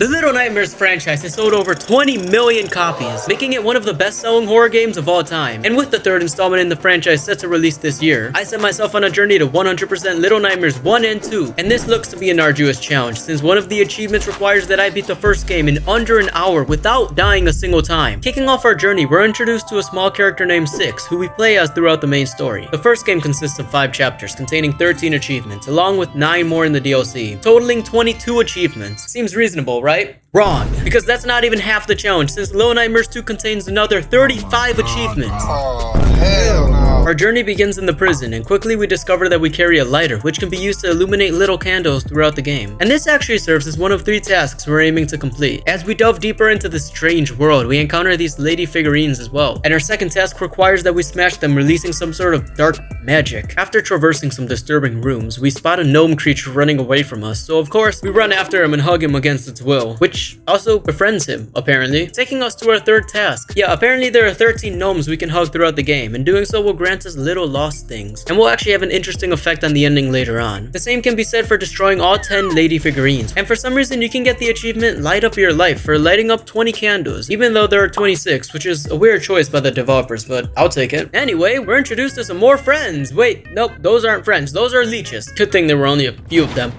The Little Nightmares franchise has sold over 20 million copies, making it one of the best-selling horror games of all time. And with the third installment in the franchise set to release this year, I set myself on a journey to 100% Little Nightmares 1 and 2. And this looks to be an arduous challenge, since one of the achievements requires that I beat the first game in under an hour without dying a single time. Kicking off our journey, we're introduced to a small character named Six, who we play as throughout the main story. The first game consists of 5 chapters containing 13 achievements, along with 9 more in the DLC, totaling 22 achievements. Seems reasonable, right? Wrong, because that's not even half the challenge, since Little Nightmares 2 contains another 35 achievements. Oh, hell no. Our journey begins in the prison, and quickly we discover that we carry a lighter, which can be used to illuminate little candles throughout the game. And this actually serves as one of 3 tasks we're aiming to complete. As we delve deeper into this strange world, we encounter these lady figurines as well. And our second task requires that we smash them, releasing some sort of dark magic. After traversing some disturbing rooms, we spot a gnome creature running away from us, so of course, we run after him and hug him against its will, which also befriends him, apparently. Taking us to our third task. Yeah, apparently there are 13 gnomes we can hug throughout the game, and doing so will grant us little lost things, and will actually have an interesting effect on the ending later on. The same can be said for destroying all 10 lady figurines, and for some reason you can get the achievement Light Up Your Life for lighting up 20 candles, even though there are 26, which is a weird choice by the developers, but I'll take it. Anyway, we're introduced to some more friends. Wait, nope, those aren't friends, those are leeches. Good thing there were only a few of them.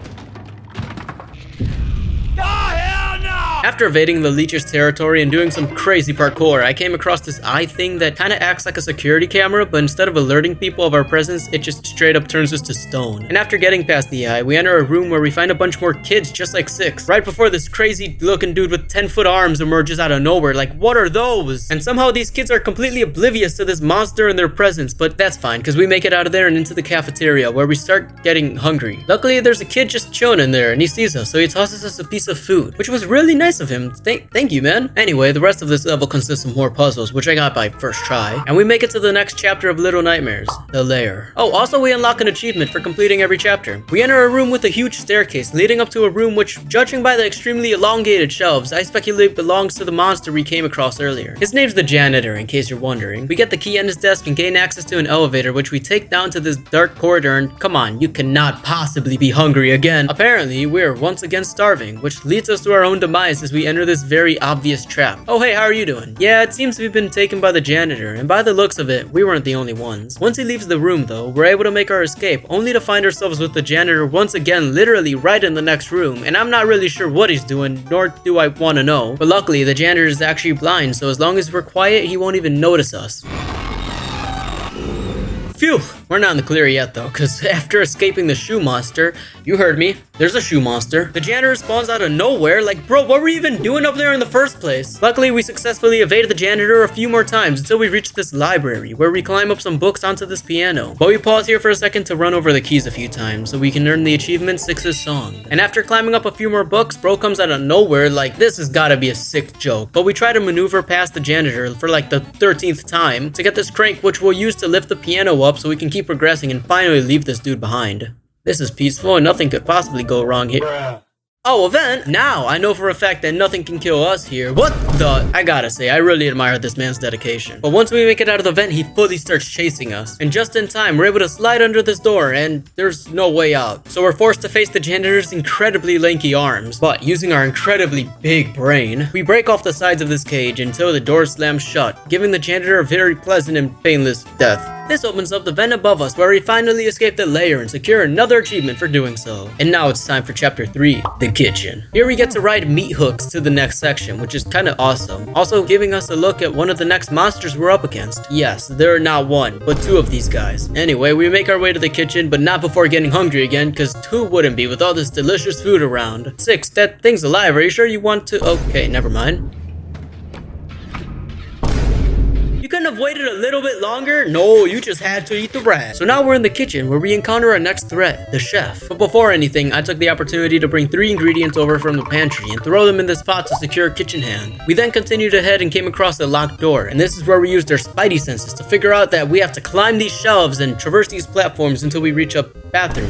After evading the leech's territory and doing some crazy parkour, I came across this eye thing that kinda acts like a security camera, but instead of alerting people of our presence, it just straight up turns us to stone. And after getting past the eye, we enter a room where we find a bunch more kids just like Six. Right before this crazy looking dude with 10-foot arms emerges out of nowhere, like what are those? And somehow these kids are completely oblivious to this monster and their presence, but that's fine, because we make it out of there and into the cafeteria, where we start getting hungry. Luckily, there's a kid just chilling in there, and he sees us, so he tosses us a piece of food, which was really nice of him. Thank you, man. Anyway, the rest of this level consists of more puzzles, which I got by first try, and we make it to the next chapter of Little Nightmares, the lair. Oh, also we unlock an achievement for completing every chapter. We enter a room with a huge staircase leading up to a room which, judging by the extremely elongated shelves, I speculate belongs to the monster we came across earlier. His name's the janitor, in case you're wondering. We get the key on his desk and gain access to an elevator, which we take down to this dark corridor, and come on, you cannot possibly be hungry again. Apparently, we're once again starving, which leads us to our own demise as we enter this very obvious trap. Oh hey, how are you doing? Yeah, it seems we've been taken by the janitor, and by the looks of it, we weren't the only ones. Once he leaves the room though, we're able to make our escape, only to find ourselves with the janitor once again literally right in the next room, and I'm not really sure what he's doing, nor do I want to know. But luckily, the janitor is actually blind, so as long as we're quiet, he won't even notice us. Phew! We're not in the clear yet though, because after escaping the shoe monster, you heard me, there's a shoe monster. The janitor spawns out of nowhere, like bro, what were you even doing up there in the first place? Luckily, we successfully evaded the janitor a few more times until we reached this library, where we climb up some books onto this piano. But we pause here for a second to run over the keys a few times, so we can earn the achievement Six's Song. And after climbing up a few more books, bro comes out of nowhere, like this has gotta be a sick joke. But we try to maneuver past the janitor for like the 13th time to get this crank, which we'll use to lift the piano up so we can keep progressing and finally leave this dude behind. This is peaceful and nothing could possibly go wrong here. Oh, event! Now, I know for a fact that nothing can kill us here. What the? I gotta say, I really admire this man's dedication. But once we make it out of the vent, he fully starts chasing us. And just in time, we're able to slide under this door, and there's no way out. So we're forced to face the janitor's incredibly lanky arms. But using our incredibly big brain, we break off the sides of this cage until the door slams shut, giving the janitor a very pleasant and painless death. This opens up the vent above us, where we finally escape the lair and secure another achievement for doing so. And now it's time for chapter 3, the kitchen. Here we get to ride meat hooks to the next section, which is kinda awesome. Also giving us a look at one of the next monsters we're up against. Yes, there are not 1, but 2 of these guys. Anyway, we make our way to the kitchen, but not before getting hungry again, cause who wouldn't be with all this delicious food around? Six, that thing's alive, are you sure you want to? Okay, never mind. You couldn't have waited a little bit longer? No, you just had to eat the rat. So now we're in the kitchen where we encounter our next threat, the chef. But before anything, I took the opportunity to bring 3 ingredients over from the pantry and throw them in this pot to secure kitchen hand. We then continued ahead and came across a locked door, and this is where we used our spidey senses to figure out that we have to climb these shelves and traverse these platforms until we reach a bathroom.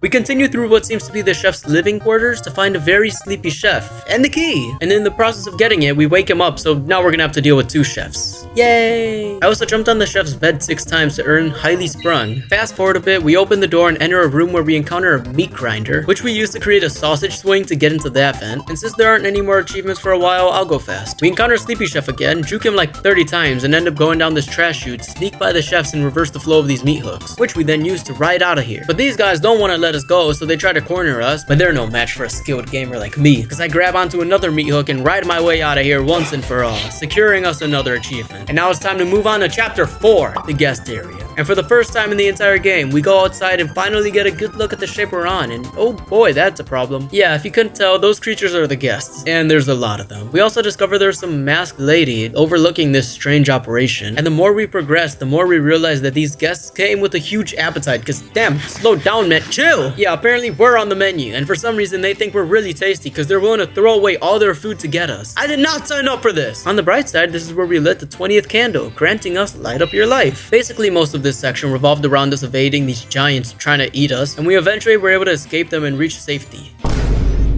We continue through what seems to be the chef's living quarters to find a very sleepy chef and the key. And in the process of getting it, we wake him up, so now we're gonna have to deal with 2 chefs. Yay! I also jumped on the chef's bed 6 times to earn Highly Sprung. Fast forward a bit, we open the door and enter a room where we encounter a meat grinder, which we use to create a sausage swing to get into that vent. And since there aren't any more achievements for a while, I'll go fast. We encounter Sleepy Chef again, juke him like 30 times, and end up going down this trash chute, sneak by the chefs and reverse the flow of these meat hooks, which we then use to ride out of here. But these guys don't want to let us go, so they try to corner us, but they're no match for a skilled gamer like me, because I grab onto another meat hook and ride my way out of here once and for all, securing us another achievement. And now it's time to move on to chapter 4, the guest area. And for the first time in the entire game, we go outside and finally get a good look at the ship we're on, and oh boy, that's a problem. Yeah, if you couldn't tell, those creatures are the guests, and there's a lot of them. We also discover there's some masked lady overlooking this strange operation, and the more we progress, the more we realize that these guests came with a huge appetite, because damn, slow down, man, chill! Yeah, apparently we're on the menu, and for some reason they think we're really tasty because they're willing to throw away all their food to get us. I did not sign up for this! On the bright side, this is where we lit the 20th candle, granting us light up your life. Basically, most of this section revolved around us evading these giants trying to eat us, and we eventually were able to escape them and reach safety.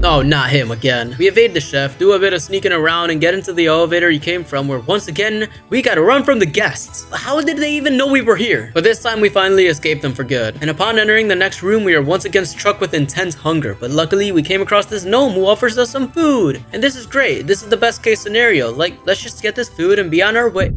Oh, not him again. We evade the chef, do a bit of sneaking around, and get into the elevator you came from, where once again, we gotta run from the guests. How did they even know we were here? But this time we finally escaped them for good. And upon entering the next room, we are once again struck with intense hunger, but luckily we came across this gnome who offers us some food. And this is great. This is the best case scenario. Like, let's just get this food and be on our way.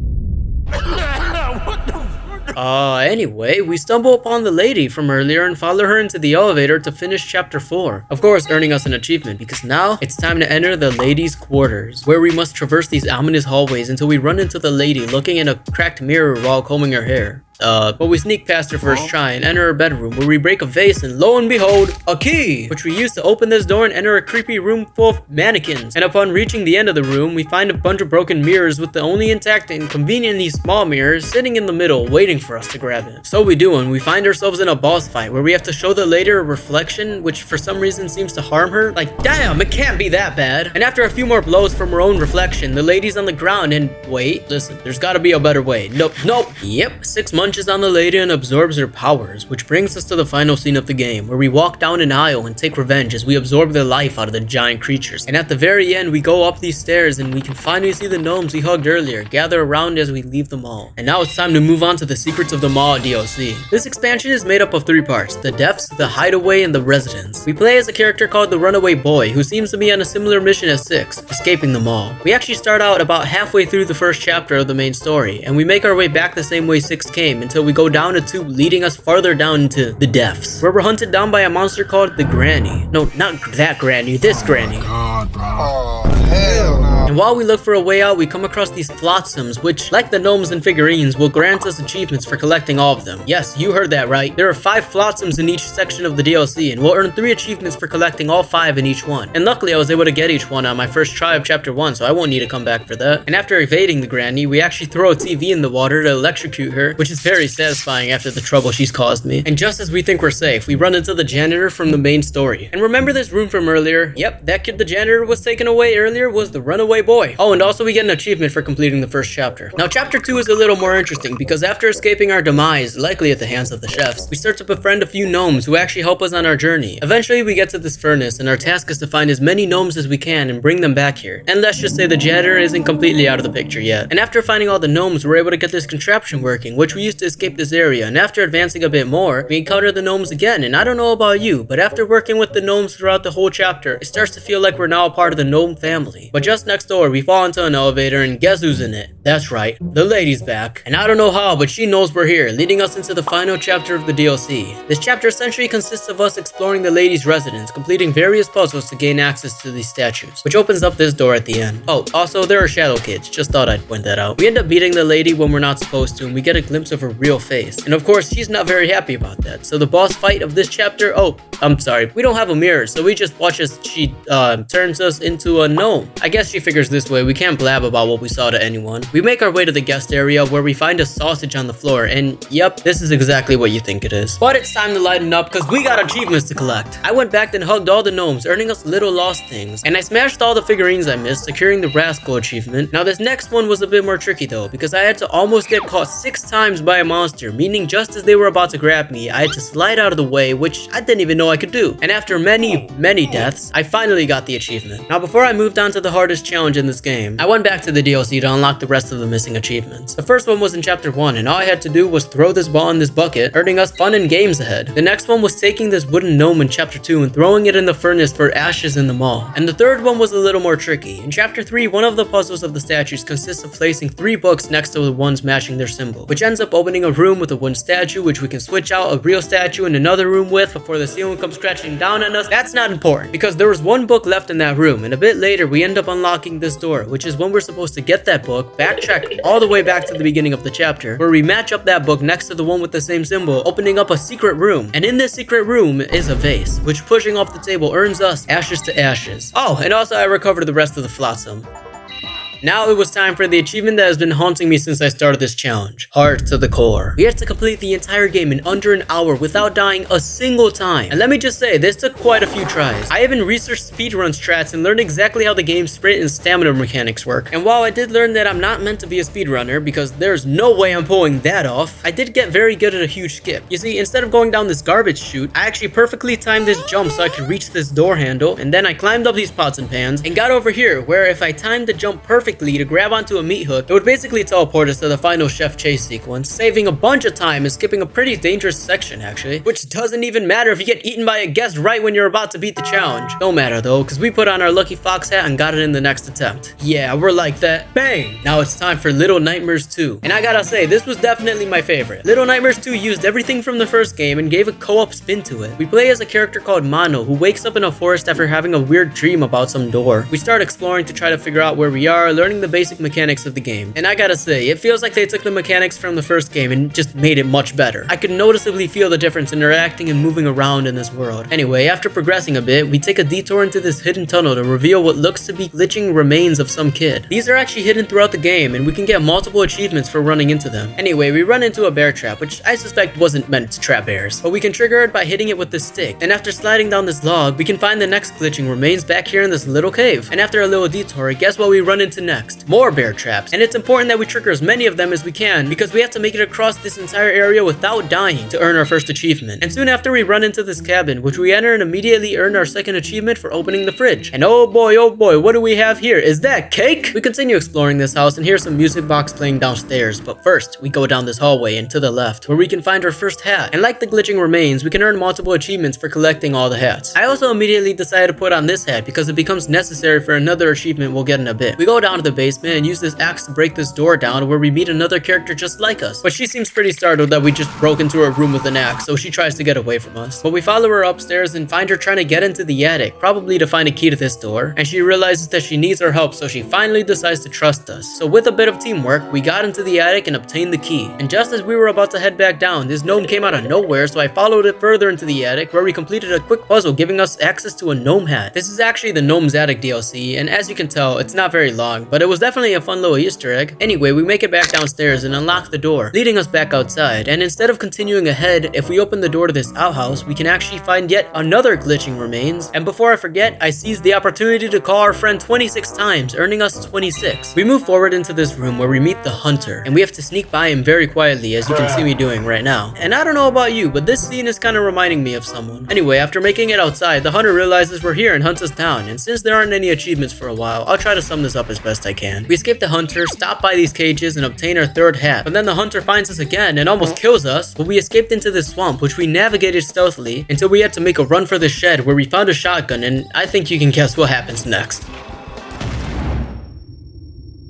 Anyway, we stumble upon the lady from earlier and follow her into the elevator to finish chapter 4. Of course, earning us an achievement, because now it's time to enter the lady's quarters, where we must traverse these ominous hallways until we run into the lady looking in a cracked mirror while combing her hair. But we sneak past her first try and enter her bedroom, where we break a vase and lo and behold, a key, which we use to open this door and enter a creepy room full of mannequins. And upon reaching the end of the room, we find a bunch of broken mirrors with the only intact and conveniently small mirrors sitting in the middle waiting for us to grab it. So we do, and we find ourselves in a boss fight where we have to show the lady a reflection, which for some reason seems to harm her. Like, damn, it can't be that bad. And after a few more blows from her own reflection, the lady's on the ground and wait, listen, there's gotta be a better way. Nope. Yep, 6 months on the lady and absorbs her powers, which brings us to the final scene of the game, where we walk down an aisle and take revenge as we absorb the life out of the giant creatures. And at the very end, we go up these stairs and we can finally see the gnomes we hugged earlier gather around as we leave the mall. And now it's time to move on to the Secrets of the Mall DLC. This expansion is made up of 3 parts: the depths, the hideaway, and the residence. We play as a character called the Runaway Boy, who seems to be on a similar mission as 6, escaping the mall. We actually start out about halfway through the first chapter of the main story, and we make our way back the same way 6 came until we go down a tube leading us farther down into the depths, where we're hunted down by a monster called the Granny. No, not that Granny, this Granny. God, bro. Oh, hell no. And while we look for a way out, we come across these flotsams, which, like the gnomes and figurines, will grant us achievements for collecting all of them. Yes, you heard that right. There are 5 flotsams in each section of the DLC, and we'll earn 3 achievements for collecting all 5 in each one. And luckily, I was able to get each one on my first try of chapter 1, so I won't need to come back for that. And after evading the Granny, we actually throw a TV in the water to electrocute her, which is very satisfying after the trouble she's caused me. And just as we think we're safe, we run into the janitor from the main story. And remember this room from earlier? Yep, that kid the janitor was taken away earlier was the Runaway Boy. Oh, and also we get an achievement for completing the first chapter. Now chapter 2 is a little more interesting because after escaping our demise, likely at the hands of the chefs, we start to befriend a few gnomes who actually help us on our journey. Eventually we get to this furnace and our task is to find as many gnomes as we can and bring them back here. And let's just say the janitor isn't completely out of the picture yet. And after finding all the gnomes, we're able to get this contraption working, which we used to escape this area. And after advancing a bit more, we encounter the gnomes again. And I don't know about you, but after working with the gnomes throughout the whole chapter, it starts to feel like we're now a part of the gnome family. But just next door, we fall into an elevator and guess who's in it? That's right, the lady's back. And I don't know how, but she knows we're here, leading us into the final chapter of the DLC. This chapter essentially consists of us exploring the lady's residence, completing various puzzles to gain access to these statues, which opens up this door at the end. Oh, also there are shadow kids, just thought I'd point that out. We end up beating the lady when we're not supposed to, and we get a glimpse of her real face. And of course, she's not very happy about that. So the boss fight of this chapter, oh, I'm sorry, we don't have a mirror, so we just watch as she turns us into a gnome. I guess she figures this way we can't blab about what we saw to anyone. We make our way to the guest area where we find a sausage on the floor, and yep, this is exactly what you think it is. But it's time to lighten up because we got achievements to collect. I went back and hugged all the gnomes, earning us little lost things, and I smashed all the figurines I missed, securing the rascal achievement. Now this next one was a bit more tricky though, because I had to almost get caught 6 times by a monster, meaning just as they were about to grab me, I had to slide out of the way, which I didn't even know I could do. And after many deaths, I finally got the achievement. Now before I moved on to the hardest challenge in this game, I went back to the DLC to unlock the rest of the missing achievements. The first one was in chapter 1, and all I had to do was throw this ball in this bucket, earning us fun and games ahead. The next one was taking this wooden gnome in chapter 2 and throwing it in the furnace for ashes in the mall. And the third one was a little more tricky. In chapter 3, one of the puzzles of the statues consists of placing 3 books next to the ones matching their symbol, which ends up opening a room with a wooden statue, which we can switch out a real statue in another room with before the ceiling comes crashing down on us. That's not important, because there was 1 book left in that room, and a bit later we end up unlocking this door, which is when we're supposed to get that book, backtrack all the way back to the beginning of the chapter, where we match up that book next to the one with the same symbol, opening up a secret room. And in this secret room is a vase, which pushing off the table earns us ashes to ashes. Oh, and also I recovered the rest of the flotsam. Now it was time for the achievement that has been haunting me since I started this challenge. Heart to the core. We had to complete the entire game in under an hour without dying a single time. And let me just say, this took quite a few tries. I even researched speedrun strats and learned exactly how the game's sprint and stamina mechanics work. And while I did learn that I'm not meant to be a speedrunner, because there's no way I'm pulling that off, I did get very good at a huge skip. You see, instead of going down this garbage chute, I actually perfectly timed this jump so I could reach this door handle, and then I climbed up these pots and pans and got over here, where if I timed the jump perfectly to grab onto a meat hook, it would basically teleport us to the final chef chase sequence, saving a bunch of time and skipping a pretty dangerous section actually, which doesn't even matter if you get eaten by a guest right when you're about to beat the challenge. No matter though, because we put on our lucky fox hat and got it in the next attempt. Yeah, we're like that. Bang! Now it's time for Little Nightmares 2. And I gotta say, this was definitely my favorite. Little Nightmares 2 used everything from the first game and gave a co-op spin to it. We play as a character called Mano, who wakes up in a forest after having a weird dream about some door. We start exploring to try to figure out where we are, learning the basic mechanics of the game. And I gotta say, it feels like they took the mechanics from the first game and just made it much better. I could noticeably feel the difference interacting and moving around in this world. Anyway, after progressing a bit, we take a detour into this hidden tunnel to reveal what looks to be glitching remains of some kid. These are actually hidden throughout the game, and we can get multiple achievements for running into them. Anyway, we run into a bear trap, which I suspect wasn't meant to trap bears, but we can trigger it by hitting it with this stick. And after sliding down this log, we can find the next glitching remains back here in this little cave. And after a little detour, guess what we run into next? More bear traps. And it's important that we trigger as many of them as we can, because we have to make it across this entire area without dying to earn our first achievement. And soon after, we run into this cabin, which we enter and immediately earn our second achievement for opening the fridge. And oh boy, what do we have here? Is that cake? We continue exploring this house and hear some music box playing downstairs, but first we go down this hallway and to the left, where we can find our first hat. And like the glitching remains, we can earn multiple achievements for collecting all the hats. I also immediately decided to put on this hat because it becomes necessary for another achievement we'll get in a bit. We go down to the basement and use this axe to break this door down, where we meet another character just like us. But she seems pretty startled that we just broke into her room with an axe, so she tries to get away from us. But we follow her upstairs and find her trying to get into the attic, probably to find a key to this door. And she realizes that she needs our help, so she finally decides to trust us. So with a bit of teamwork, we got into the attic and obtained the key. And just as we were about to head back down, this gnome came out of nowhere, so I followed it further into the attic, where we completed a quick puzzle giving us access to a gnome hat. This is actually the Gnome's Attic DLC, and as you can tell, it's not very long, but it was definitely a fun little Easter egg. Anyway, we make it back downstairs and unlock the door, leading us back outside. And instead of continuing ahead, if we open the door to this outhouse, we can actually find yet another glitching remains. And before I forget, I seized the opportunity to call our friend 26 times, earning us 26. We move forward into this room where we meet the hunter, and we have to sneak by him very quietly, as you can see me doing right now. And I don't know about you, but this scene is kind of reminding me of someone. Anyway, after making it outside, the hunter realizes we're here and hunts us down. And since there aren't any achievements for a while, I'll try to sum this up as best I can. We escape the hunter, stop by these cages, and obtain our third hat. But then the hunter finds us again and almost kills us, but we escaped into this swamp, which we navigated stealthily until we had to make a run for the shed, where we found a shotgun, and I think you can guess what happens next.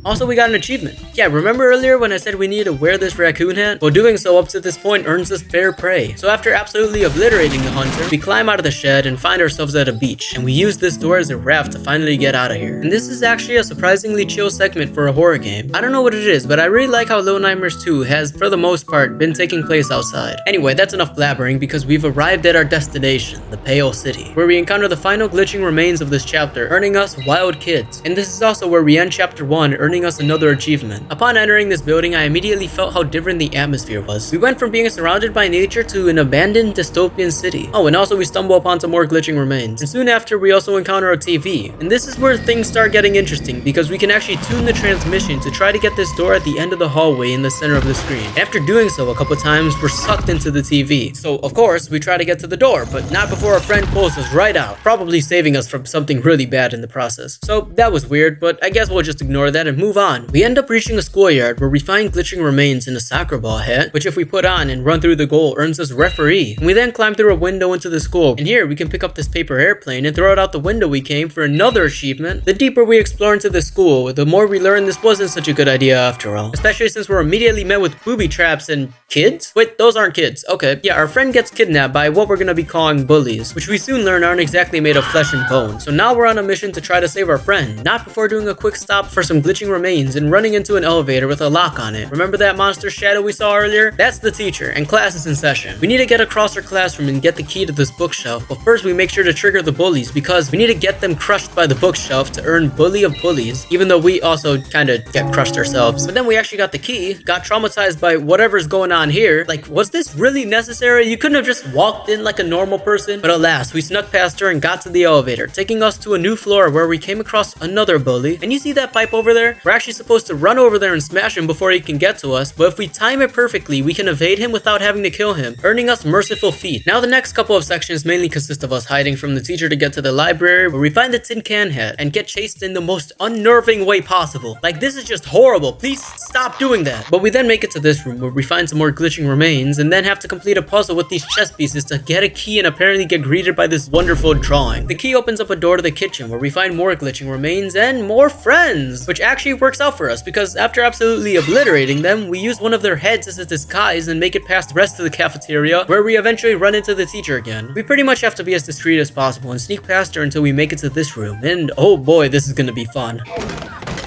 Also, we got an achievement. Yeah, remember earlier when I said we needed to wear this raccoon hat? Well, doing so up to this point earns us fair prey. So after absolutely obliterating the hunter, we climb out of the shed and find ourselves at a beach, and we use this door as a raft to finally get out of here. And this is actually a surprisingly chill segment for a horror game. I don't know what it is, but I really like how Little Nightmares 2 has, for the most part, been taking place outside. Anyway, that's enough blabbering because we've arrived at our destination, the Pale City, where we encounter the final glitching remains of this chapter, earning us Wild Kids. And this is also where we end chapter 1, earning us another achievement. Upon entering this building, I immediately felt how different the atmosphere was. We went from being surrounded by nature to an abandoned dystopian city. Oh, and also we stumble upon some more glitching remains. And soon after, we also encounter a TV. And this is where things start getting interesting because we can actually tune the transmission to try to get this door at the end of the hallway in the center of the screen. After doing so a couple times, we're sucked into the TV. So of course, we try to get to the door, but not before a friend pulls us right out, probably saving us from something really bad in the process. So that was weird, but I guess we'll just ignore that and move on. We end up reaching a schoolyard where we find glitching remains in a soccer ball hat, which if we put on and run through the goal earns us referee. And we then climb through a window into the school, and here we can pick up this paper airplane and throw it out the window we came for another achievement. The deeper we explore into the school, the more we learn this wasn't such a good idea after all, especially since we're immediately met with booby traps and kids? Wait, those aren't kids. Okay, yeah, our friend gets kidnapped by what we're gonna be calling bullies, which we soon learn aren't exactly made of flesh and bone. So now we're on a mission to try to save our friend, not before doing a quick stop for some glitching remains and running into an elevator with a lock on it. Remember that monster shadow we saw earlier? That's the teacher, and class is in session. We need to get across our classroom and get the key to this bookshelf, but first we make sure to trigger the bullies because we need to get them crushed by the bookshelf to earn Bully of Bullies, even though we also kinda get crushed ourselves. But then we actually got the key, got traumatized by whatever's going on here. Like, was this really necessary? You couldn't have just walked in like a normal person? But alas, we snuck past her and got to the elevator, taking us to a new floor where we came across another bully. And you see that pipe over there? We're actually supposed to run over there and smash him before he can get to us, but if we time it perfectly, we can evade him without having to kill him, earning us Merciful Feet. Now the next couple of sections mainly consist of us hiding from the teacher to get to the library, where we find the tin can hat and get chased in the most unnerving way possible. Like, this is just horrible. Please stop doing that. But we then make it to this room where we find some more glitching remains and then have to complete a puzzle with these chess pieces to get a key and apparently get greeted by this wonderful drawing. The key opens up a door to the kitchen where we find more glitching remains and more friends, which actually works out for us because after absolutely obliterating them, we use one of their heads as a disguise and make it past the rest of the cafeteria, where we eventually run into the teacher again. We pretty much have to be as discreet as possible and sneak past her until we make it to this room, and oh boy, this is gonna be fun.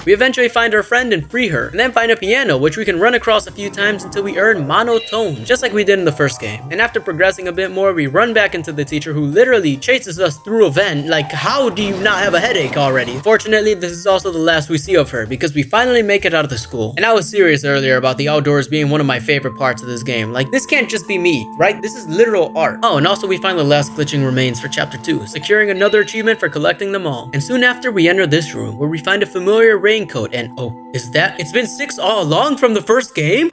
We eventually find our friend and free her, and then find a piano, which we can run across a few times until we earn monotone, just like we did in the first game. And after progressing a bit more, we run back into the teacher who literally chases us through a vent. Like, how do you not have a headache already? Fortunately, this is also the last we see of her, because we finally make it out of the school. And I was serious earlier about the outdoors being one of my favorite parts of this game. Like, this can't just be me, right? This is literal art. Oh, and also we find the last glitching remains for chapter 2, securing another achievement for collecting them all. And soon after, we enter this room, where we find a familiar raincoat, and oh, is that? It's been 6 all along from the first game?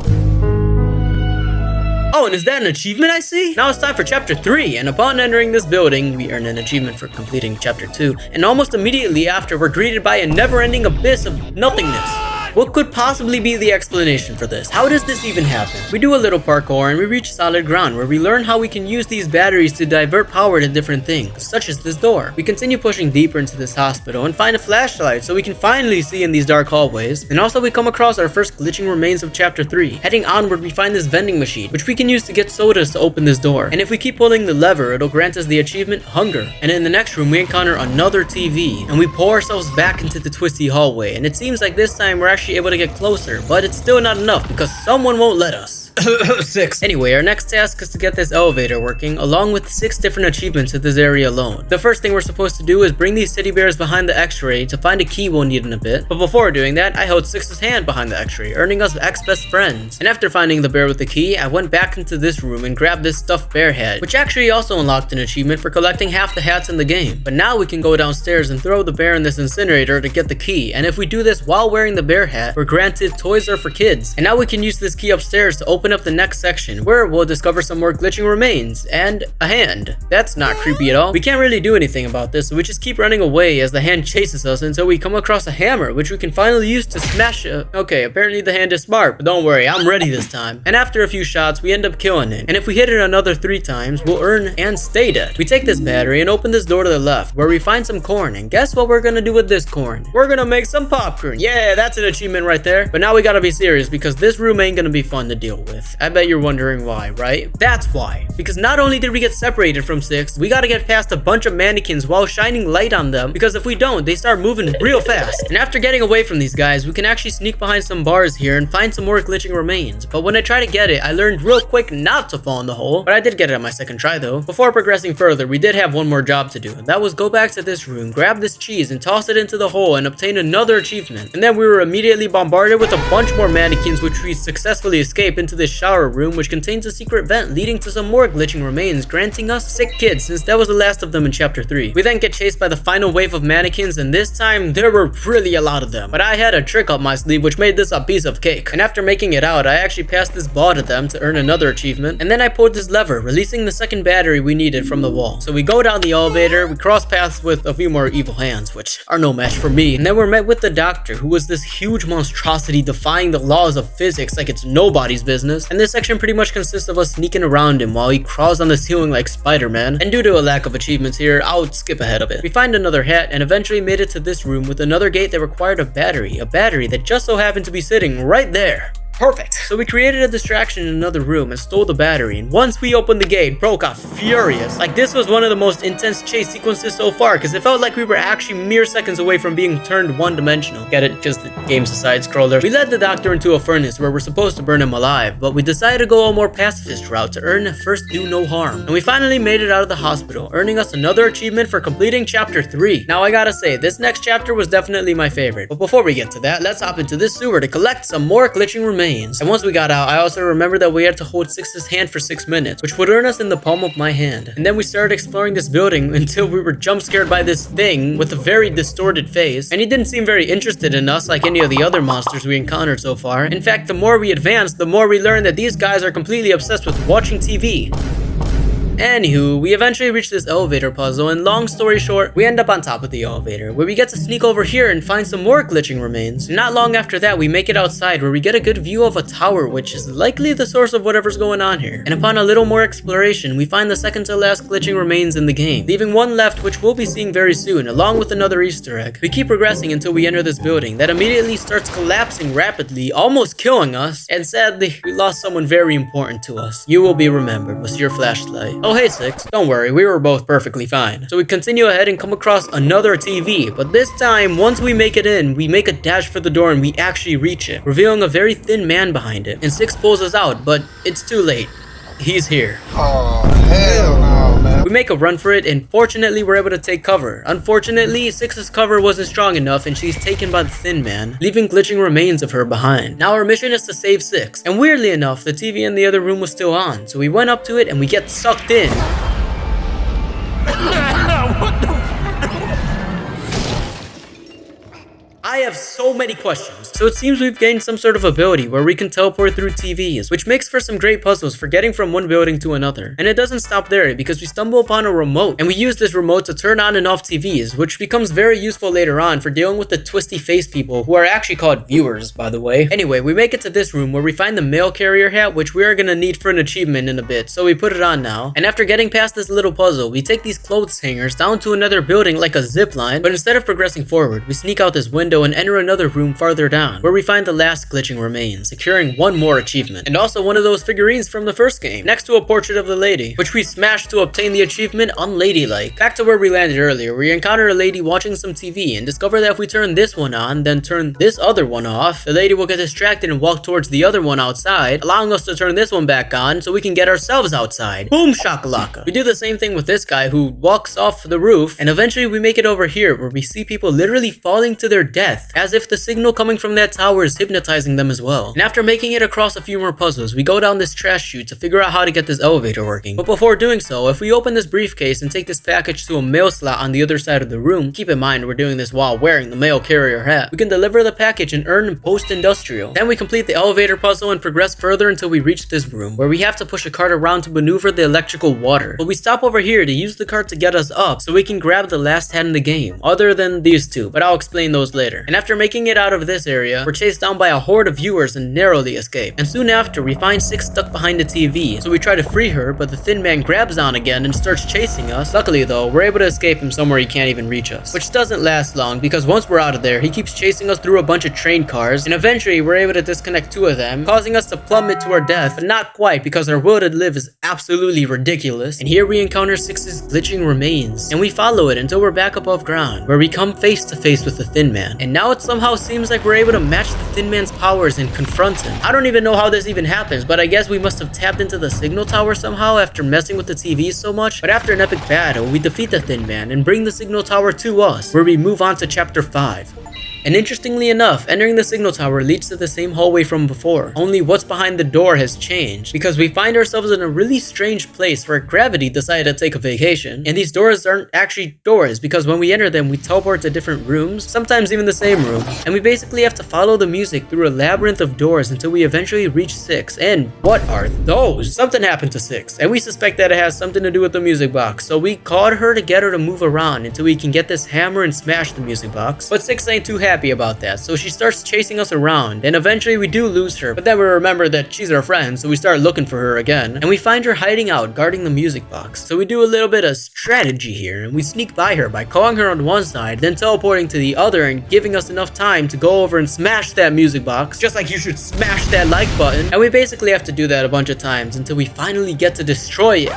Oh, and is that an achievement I see? Now it's time for chapter 3, and upon entering this building, we earn an achievement for completing chapter 2, and almost immediately after, we're greeted by a never-ending abyss of nothingness. What could possibly be the explanation for this? How does this even happen? We do a little parkour and we reach solid ground, where we learn how we can use these batteries to divert power to different things, such as this door. We continue pushing deeper into this hospital and find a flashlight so we can finally see in these dark hallways. And also we come across our first glitching remains of chapter 3. Heading onward, we find this vending machine, which we can use to get sodas to open this door. And if we keep pulling the lever, it'll grant us the achievement Hunger. And in the next room, we encounter another TV, and we pull ourselves back into the twisty hallway. And it seems like this time we're actually able to get closer, but it's still not enough because someone won't let us. 6. Anyway, our next task is to get this elevator working, along with 6 different achievements in this area alone. The first thing we're supposed to do is bring these teddy bears behind the x-ray to find a key we'll need in a bit. But before doing that, I held 6's hand behind the x-ray, earning us ex-best friends. And after finding the bear with the key, I went back into this room and grabbed this stuffed bear head, which actually also unlocked an achievement for collecting half the hats in the game. But now we can go downstairs and throw the bear in this incinerator to get the key. And if we do this while wearing the bear hat, we're granted Toys Are for Kids. And now we can use this key upstairs to open open up the next section, where we'll discover some more glitching remains and a hand. That's not creepy at all. We can't really do anything about this, so we just keep running away as the hand chases us until we come across a hammer, which we can finally use to smash it. Okay, apparently the hand is smart, but don't worry, I'm ready this time. And after a few shots, we end up killing it. And if we hit it another 3 times, we'll earn and stay dead. We take this battery and open this door to the left, where we find some corn. And guess what we're gonna do with this corn? We're gonna make some popcorn. Yeah, that's an achievement right there. But now we gotta be serious, because this room ain't gonna be fun to deal with. I bet you're wondering why, right? That's why. Because not only did we get separated from 6, we gotta get past a bunch of mannequins while shining light on them, because if we don't, they start moving real fast. And after getting away from these guys, we can actually sneak behind some bars here and find some more glitching remains. But when I try to get it, I learned real quick not to fall in the hole. But I did get it on my second try though. Before progressing further, we did have one more job to do, and that was go back to this room, grab this cheese and toss it into the hole and obtain another achievement. And then we were immediately bombarded with a bunch more mannequins, which we successfully escape into this shower room, which contains a secret vent leading to some more glitching remains, granting us 6 kids, since that was the last of them in chapter 3. We then get chased by the final wave of mannequins, and this time there were really a lot of them. But I had a trick up my sleeve which made this a piece of cake. And after making it out, I actually passed this ball to them to earn another achievement. And then I pulled this lever, releasing the second battery we needed from the wall. So we go down the elevator, we cross paths with a few more evil hands, which are no match for me. And then we're met with the doctor, who was this huge monstrosity defying the laws of physics like it's nobody's business. And this section pretty much consists of us sneaking around him while he crawls on the ceiling like Spider-Man. And due to a lack of achievements here, I'll skip ahead of it. We find another hat and eventually made it to this room with another gate that required a battery that just so happened to be sitting right there. Perfect. So we created a distraction in another room and stole the battery, and once we opened the gate, bro got furious. Like, this was one of the most intense chase sequences so far, because it felt like we were actually mere seconds away from being turned one-dimensional. Get it? Just the game's a side-scroller. We led the doctor into a furnace where we're supposed to burn him alive, but we decided to go a more pacifist route to earn first do no harm. And we finally made it out of the hospital, earning us another achievement for completing chapter 3. Now I gotta say, this next chapter was definitely my favorite. But before we get to that, let's hop into this sewer to collect some more glitching remains. And once we got out, I also remembered that we had to hold 6's hand for 6 minutes, which would earn us in the palm of my hand. And then we started exploring this building until we were jump scared by this thing with a very distorted face, and he didn't seem very interested in us like any of the other monsters we encountered so far. In fact, the more we advanced, the more we learned that these guys are completely obsessed with watching TV. Anywho, we eventually reach this elevator puzzle, and long story short, we end up on top of the elevator, where we get to sneak over here and find some more glitching remains. And not long after that, we make it outside, where we get a good view of a tower, which is likely the source of whatever's going on here. And upon a little more exploration, we find the second to last glitching remains in the game, leaving one left, which we'll be seeing very soon, along with another Easter egg. We keep progressing until we enter this building that immediately starts collapsing rapidly, almost killing us, and sadly, we lost someone very important to us. You will be remembered, Monsieur Flashlight. Oh hey 6, don't worry, we were both perfectly fine. So we continue ahead and come across another TV, but this time, once we make it in, we make a dash for the door and we actually reach it, revealing a very thin man behind it. And 6 pulls us out, but it's too late. He's here. Oh, hell no, man. We make a run for it, and fortunately we're able to take cover. Unfortunately, 6's cover wasn't strong enough and she's taken by the thin man, leaving glitching remains of her behind. Now our mission is to save 6, and weirdly enough, the TV in the other room was still on, so we went up to it and we get sucked in. I have so many questions. So it seems we've gained some sort of ability where we can teleport through TVs, which makes for some great puzzles for getting from one building to another. And it doesn't stop there, because we stumble upon a remote, and we use this remote to turn on and off TVs, which becomes very useful later on for dealing with the twisty face people, who are actually called viewers, by the way. Anyway, we make it to this room where we find the mail carrier hat, which we are gonna need for an achievement in a bit, so we put it on now. And after getting past this little puzzle, we take these clothes hangers down to another building like a zip line, but instead of progressing forward, we sneak out this window and enter another room farther down, where we find the last glitching remains, securing one more achievement, and also one of those figurines from the first game, next to a portrait of the lady, which we smashed to obtain the achievement Unladylike. Back to where we landed earlier, we encounter a lady watching some TV and discover that if we turn this one on, then turn this other one off, the lady will get distracted and walk towards the other one outside, allowing us to turn this one back on so we can get ourselves outside. Boom shakalaka. We do the same thing with this guy who walks off the roof, and eventually we make it over here where we see people literally falling to their death death, as if the signal coming from that tower is hypnotizing them as well. And after making it across a few more puzzles, we go down this trash chute to figure out how to get this elevator working. But before doing so, if we open this briefcase and take this package to a mail slot on the other side of the room, keep in mind we're doing this while wearing the mail carrier hat, we can deliver the package and earn post-industrial. Then we complete the elevator puzzle and progress further until we reach this room, where we have to push a cart around to maneuver the electrical water. But we stop over here to use the cart to get us up so we can grab the last hat in the game, other than these two, but I'll explain those later. And after making it out of this area, we're chased down by a horde of viewers and narrowly escape. And soon after, we find Six stuck behind the TV, so we try to free her, but the Thin Man grabs on again and starts chasing us. Luckily though, we're able to escape him somewhere he can't even reach us. Which doesn't last long, because once we're out of there, he keeps chasing us through a bunch of train cars, and eventually we're able to disconnect two of them, causing us to plummet to our death, but not quite, because our will to live is absolutely ridiculous. And here we encounter Six's glitching remains, and we follow it until we're back above ground, where we come face to face with the Thin Man. And now it somehow seems like we're able to match the Thin Man's powers and confront him. I don't even know how this even happens, but I guess we must have tapped into the signal tower somehow after messing with the TV so much. But after an epic battle, we defeat the Thin Man and bring the signal tower to us, where we move on to chapter 5. And interestingly enough, entering the signal tower leads to the same hallway from before, only what's behind the door has changed, because we find ourselves in a really strange place where gravity decided to take a vacation, and these doors aren't actually doors, because when we enter them we teleport to different rooms, sometimes even the same room, and we basically have to follow the music through a labyrinth of doors until we eventually reach Six. And what are those? Something happened to Six, and we suspect that it has something to do with the music box, so we called her to get her to move around until we can get this hammer and smash the music box. But Six ain't too happy about that, so she starts chasing us around, and eventually we do lose her, but then we remember that she's our friend, so we start looking for her again, and we find her hiding out guarding the music box. So we do a little bit of strategy here, and we sneak by her by calling her on one side, then teleporting to the other and giving us enough time to go over and smash that music box, just like you should smash that like button. And we basically have to do that a bunch of times until we finally get to destroy it.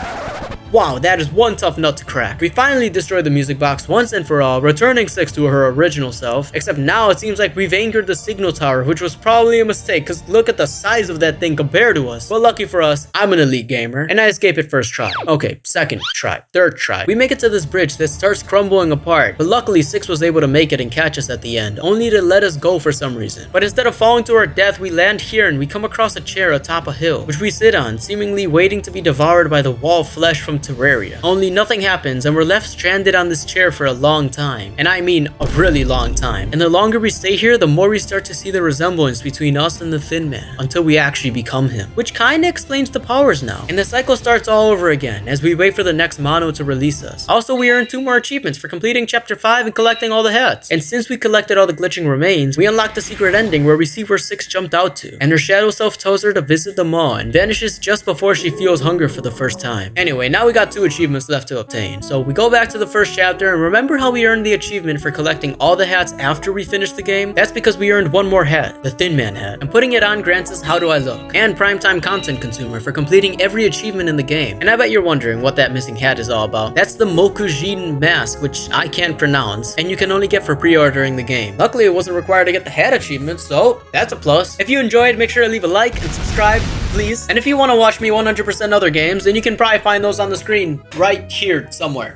Wow, that is one tough nut to crack. We finally destroyed the music box once and for all, returning Six to her original self, except now it seems like we've anchored the signal tower, which was probably a mistake, cause look at the size of that thing compared to us. But lucky for us, I'm an elite gamer, and I escape it first try. Okay, second try, third try. We make it to this bridge that starts crumbling apart, but luckily Six was able to make it and catch us at the end, only to let us go for some reason. But instead of falling to our death, we land here and we come across a chair atop a hill, which we sit on, seemingly waiting to be devoured by the wall flesh from Terraria. Only nothing happens and we're left stranded on this chair for a long time. And I mean a really long time. And the longer we stay here, the more we start to see the resemblance between us and the Thin Man, until we actually become him. Which kinda explains the powers now. And the cycle starts all over again as we wait for the next mono to release us. Also, we earned 2 more achievements for completing chapter 5 and collecting all the hats. And since we collected all the glitching remains, we unlocked the secret ending where we see where Six jumped out to. And her shadow self tells her to visit the mall and vanishes just before she feels hunger for the first time. Anyway, now we got 2 achievements left to obtain. So we go back to the first chapter, and remember how we earned the achievement for collecting all the hats after we finished the game? That's because we earned 1 more hat, the Thin Man hat, and putting it on grants us How Do I Look, and Primetime Content Consumer for completing every achievement in the game. And I bet you're wondering what that missing hat is all about. That's the Mokujin mask, which I can't pronounce, and you can only get for pre-ordering the game. Luckily, it wasn't required to get the hat achievement, so that's a plus. If you enjoyed, make sure to leave a like and subscribe, please. And if you want to watch me 100% other games, then you can probably find those on the screen right here somewhere.